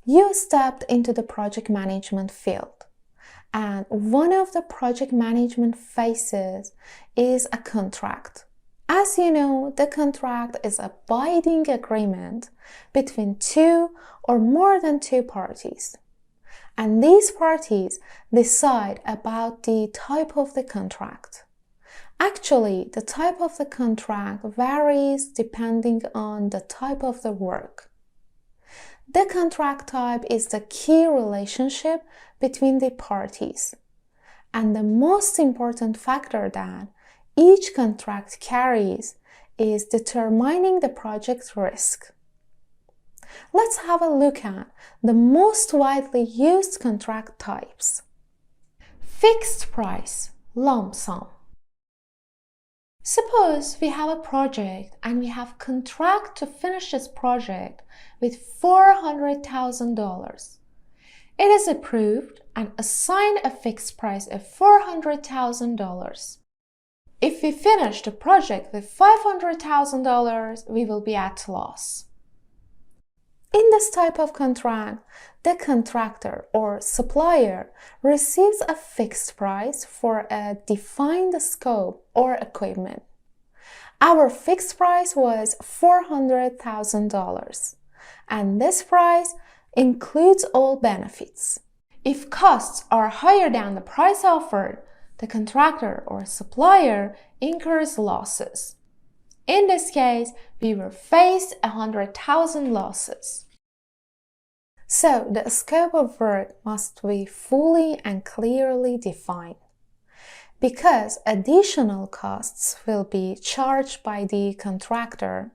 you stepped into the project management field, and one of the project management phases is a contract. As you know, the contract is a binding agreement between two or more than two parties. And these parties decide about the type of the contract. Actually, the type of the contract varies depending on the type of the work. The contract type is the key relationship between the parties, and the most important factor that each contract carries is determining the project risk. Let's have a look at the most widely used contract types. Fixed price, lump sum. Suppose we have a project and we have contract to finish this project with $400,000. It is approved and assigned a fixed price of $400,000. If we finish the project with $500,000, we will be at loss. In this type of contract, the contractor or supplier receives a fixed price for a defined scope or equipment. Our fixed price was $400,000, and this price includes all benefits. If costs are higher than the price offered, the contractor or supplier incurs losses. In this case, we will face 100,000 losses. So, the scope of work must be fully and clearly defined. Because additional costs will be charged by the contractor,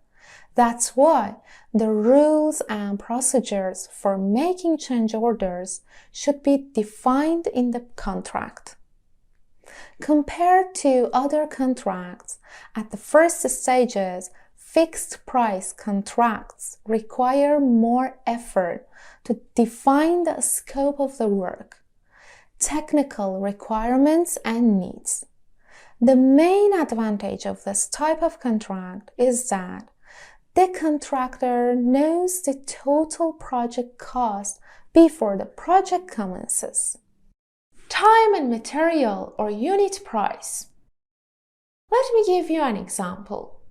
that's why the rules and procedures for making change orders should be defined in the contract. Compared to other contracts, at the first stages, fixed price contracts require more effort to define the scope of the work, technical requirements and needs. The main advantage of this type of contract is that the contractor knows the total project cost before the project commences. Time and material or unit price. Let me give you an example.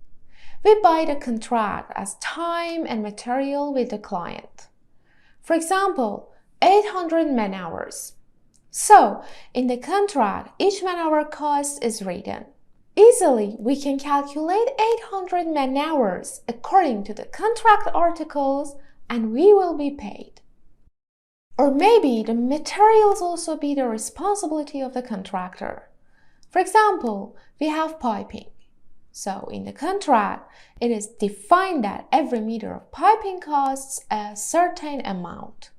We buy the contract as time and material with the client. For example, 800 man-hours. So, in the contract, each man-hour cost is written. Easily, we can calculate 800 man-hours according to the contract articles and we will be paid. Or maybe the materials also be the responsibility of the contractor. For example, we have piping. So in the contract, it is defined that every meter of piping costs a certain amount.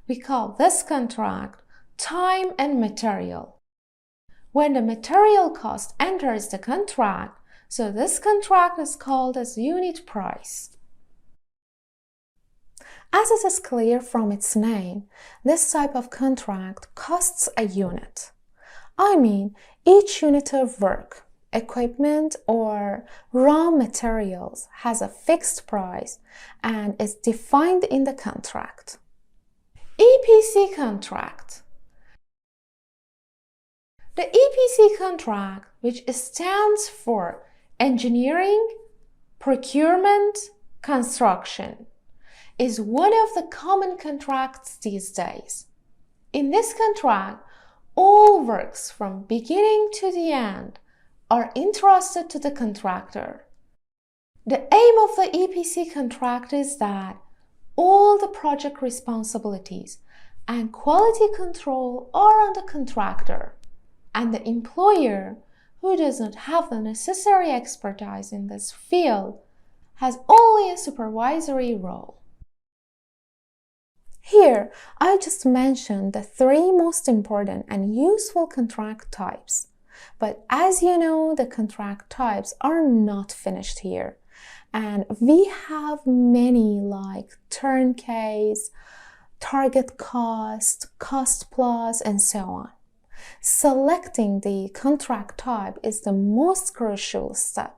We call this contract time and material. When the material cost enters the contract, so this contract is called as unit price. As it is clear from its name, this type of contract costs a unit. I mean, each unit of work, equipment or raw materials has a fixed price and is defined in the contract. EPC contract. The EPC contract, which stands for Engineering, Procurement, Construction, is one of the common contracts these days. In this contract, all works from beginning to the end are entrusted to the contractor. The aim of the EPC contract is that all the project responsibilities and quality control are on the contractor, and the employer, who does not have the necessary expertise in this field, has only a supervisory role. Here, I just mentioned the three most important and useful contract types. But as you know, the contract types are not finished here. And we have many like turnkeys, target cost, cost plus, and so on. Selecting the contract type is the most crucial step.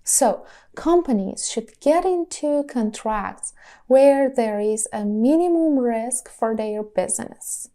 So, companies should get into contracts where there is a minimum risk for their business.